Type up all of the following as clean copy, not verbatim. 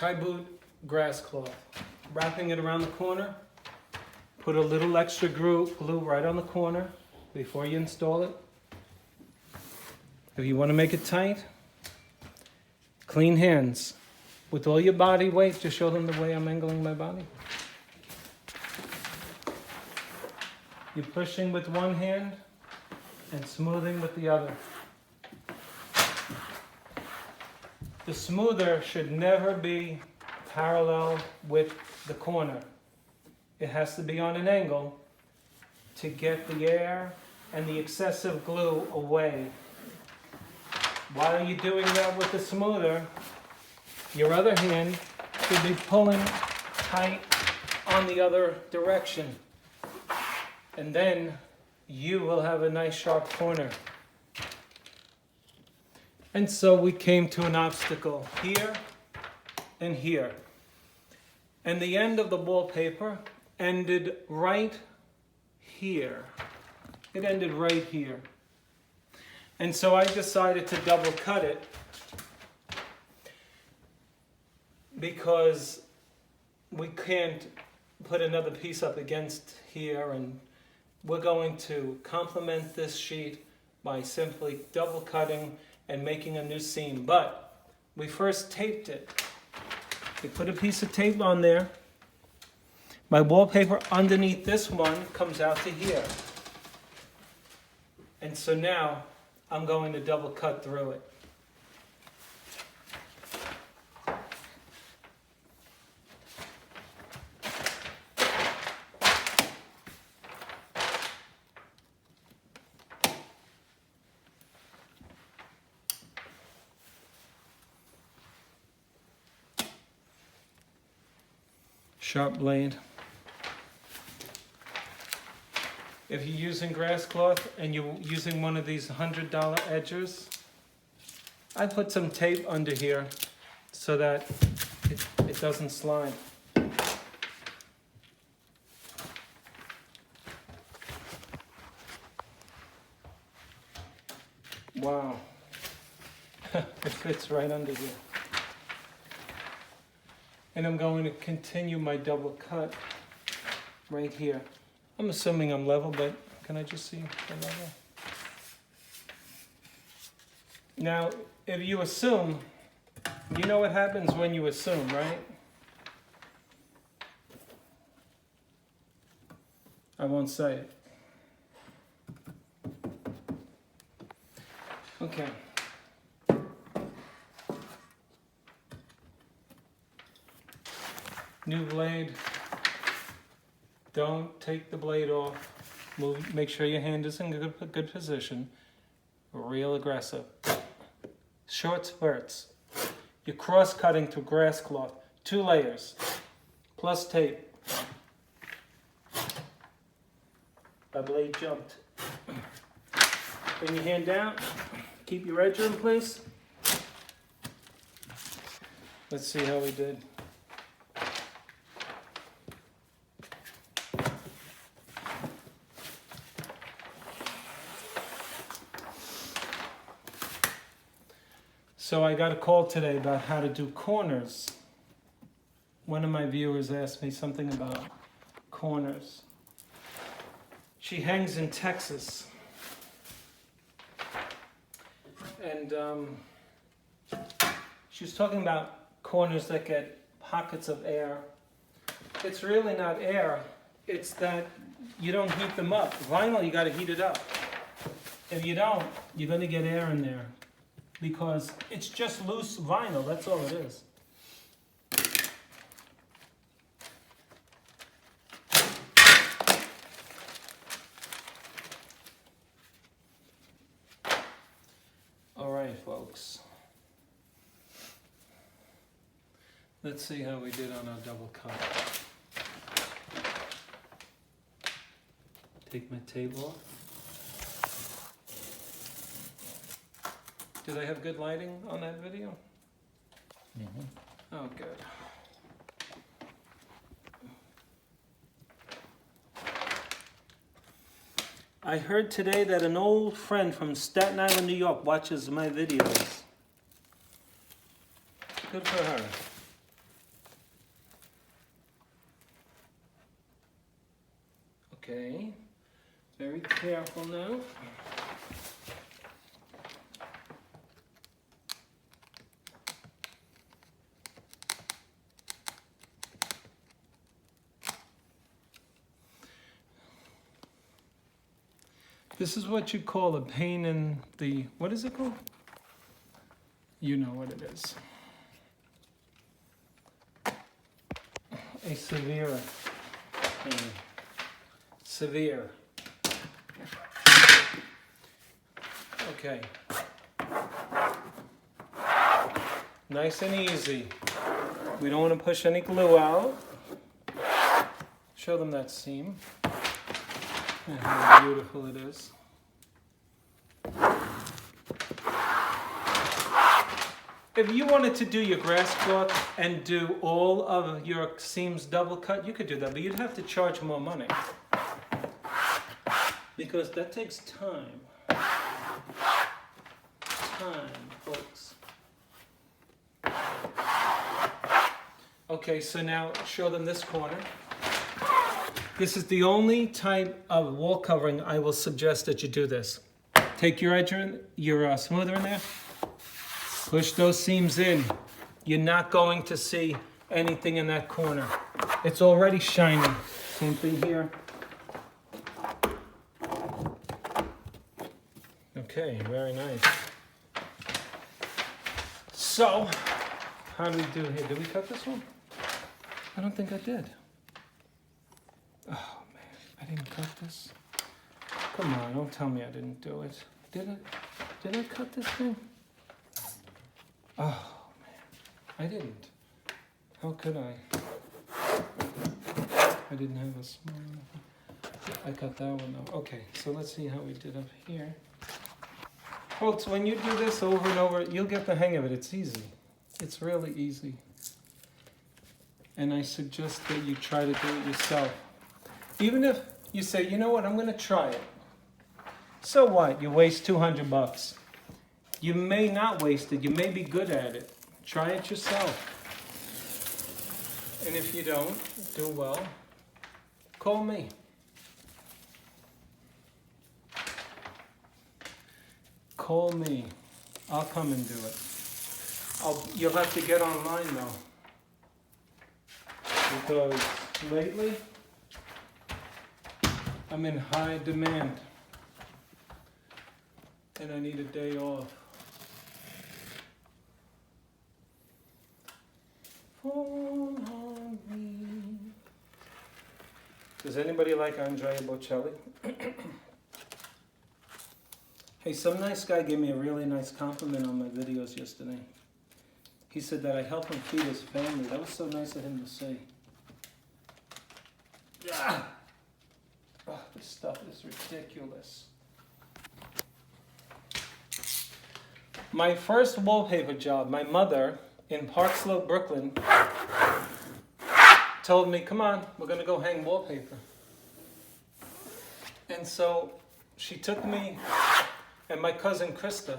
Thibaut Grasscloth. Wrapping it around the corner. Put a little extra glue right on the corner before you install it. If you want to make it tight, clean hands. With all your body weight, just show them the way I'm angling my body. You're pushing with one hand and smoothing with the other. The smoother should never be parallel with the corner. It has to be on an angle to get the air and the excessive glue away. While you're doing that with the smoother, your other hand should be pulling tight on the other direction. And then you will have a nice sharp corner. And so we came to an obstacle here and here. And the end of the wallpaper ended right here. It ended right here. And so I decided to double cut it because we can't put another piece up against here, and we're going to complement this sheet by simply double cutting and making a new seam. But we first taped it. We put a piece of tape on there. My wallpaper underneath this one comes out to here. And so now I'm going to double cut through it. Sharp blade. If you're using Grasscloth and you're using one of these $100 edgers, I put some tape under here so that it doesn't slide. Wow, it fits right under here. And I'm going to continue my double cut right here. I'm assuming I'm level, but can I just see the level? Now, if you assume, you know what happens when you assume, right? I won't say it. Okay. New blade. Don't take the blade off. Make sure your hand is in a good position. Real aggressive. Short spurts. You're cross-cutting to Grasscloth. 2 layers. Plus tape. My blade jumped. Bring your hand down. Keep your edger in place. Let's see how we did. So I got a call today about how to do corners. One of my viewers asked me something about corners. She hangs in Texas. And she was talking about corners that get pockets of air. It's really not air. It's that you don't heat them up. Vinyl, you got to heat it up. If you don't, you're going to get air in there. Because it's just loose vinyl, that's all it is. All right, folks. Let's see how we did on our double cut. Take my tape off. Did I have good lighting on that video? Mm-hmm. Oh, good. I heard today that an old friend from Staten Island, New York watches my videos. Good for her. Okay, very careful now. This is what you call a pain in the, what is it called? You know what it is. A severe pain. Severe. Okay. Nice and easy. We don't want to push any glue out. Show them that seam. And how beautiful it is. If you wanted to do your grass cloth and do all of your seams double cut, you could do that, but you'd have to charge more money. Because that takes time. Time, folks. Okay, so now show them this corner. This is the only type of wall covering I will suggest that you do this. Take your edge, your smoother in there. Push those seams in. You're not going to see anything in that corner. It's already shining. Same thing here. Okay, very nice. So, how do we do here? Did we cut this one? I don't think I did. Oh man, I didn't cut this. Come on, don't tell me I didn't do it. Did I? Did I cut this thing? Oh man, I didn't. How could I? I didn't have a small enough. I cut that one though. Okay, so let's see how we did up here. Folks, when you do this over and over, you'll get the hang of it. It's easy. It's really easy. And I suggest that you try to do it yourself. Even if you say, you know what, I'm going to try it. So what? You waste $200. You may not waste it. You may be good at it. Try it yourself. And if you don't do well, call me. Call me. I'll come and do it. You'll have to get online though. Because lately, I'm in high demand. And I need a day off. Fall on me. Does anybody like Andrea Bocelli? Hey, some nice guy gave me a really nice compliment on my videos yesterday. He said that I help him feed his family. That was so nice of him to say. Ah! Oh, this stuff is ridiculous. My first wallpaper job, my mother in Park Slope, Brooklyn, told me, come on, we're going to go hang wallpaper. And so she took me and my cousin Krista,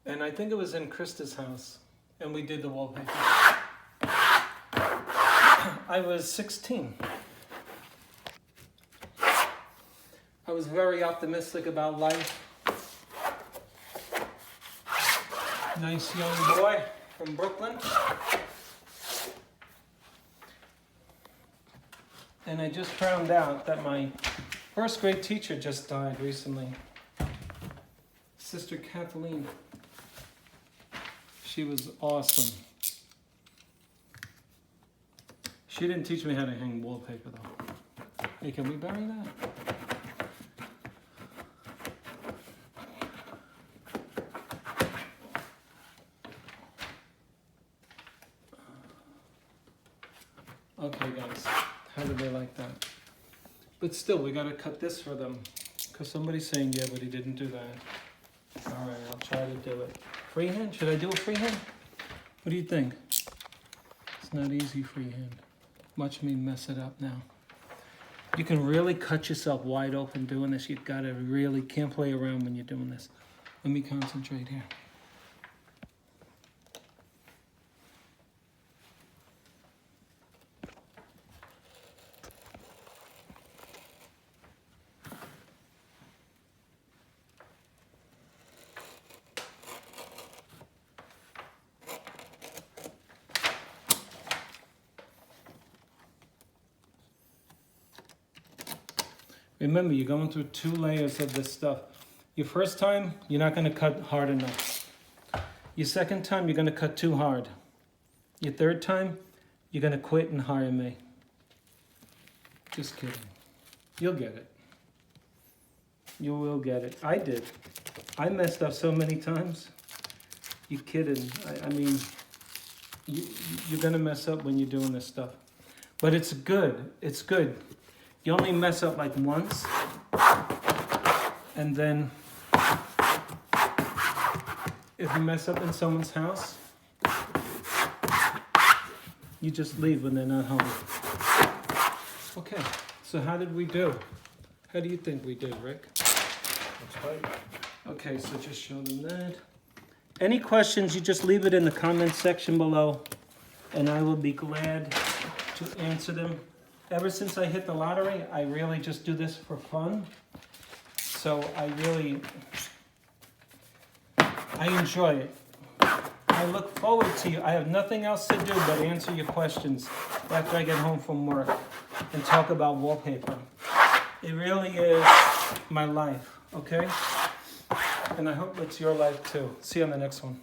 and I think it was in Krista's house, and we did the wallpaper. I was 16. I was very optimistic about life. Nice young boy from Brooklyn. And I just found out that my first grade teacher just died recently. Sister Kathleen. She was awesome. She didn't teach me how to hang wallpaper though. Hey, can we bury that? Okay guys, how do they like that? But still, we gotta cut this for them. Because somebody's saying, yeah, but he didn't do that. All right, I'll try to do it. Freehand? Should I do a freehand? What do you think? It's not easy freehand. Watch me mess it up now. You can really cut yourself wide open doing this. You've got to really, can't play around when you're doing this. Let me concentrate here. Remember, you're going through 2 layers of this stuff. Your first time, you're not gonna cut hard enough. Your second time, you're gonna cut too hard. Your third time, you're gonna quit and hire me. Just kidding. You'll get it. You will get it. I did. I messed up so many times. You kidding? I mean, you're gonna mess up when you're doing this stuff. But it's good. It's good. You only mess up like once, and then if you mess up in someone's house, you just leave when they're not home. Okay, so how did we do? How do you think we did, Rick? That's right. Okay, so just show them that. Any questions, you just leave it in the comments section below, and I will be glad to answer them. Ever since I hit the lottery, I really just do this for fun. So I enjoy it. I look forward to you. I have nothing else to do but answer your questions after I get home from work and talk about wallpaper. It really is my life, okay? And I hope it's your life too. See you on the next one.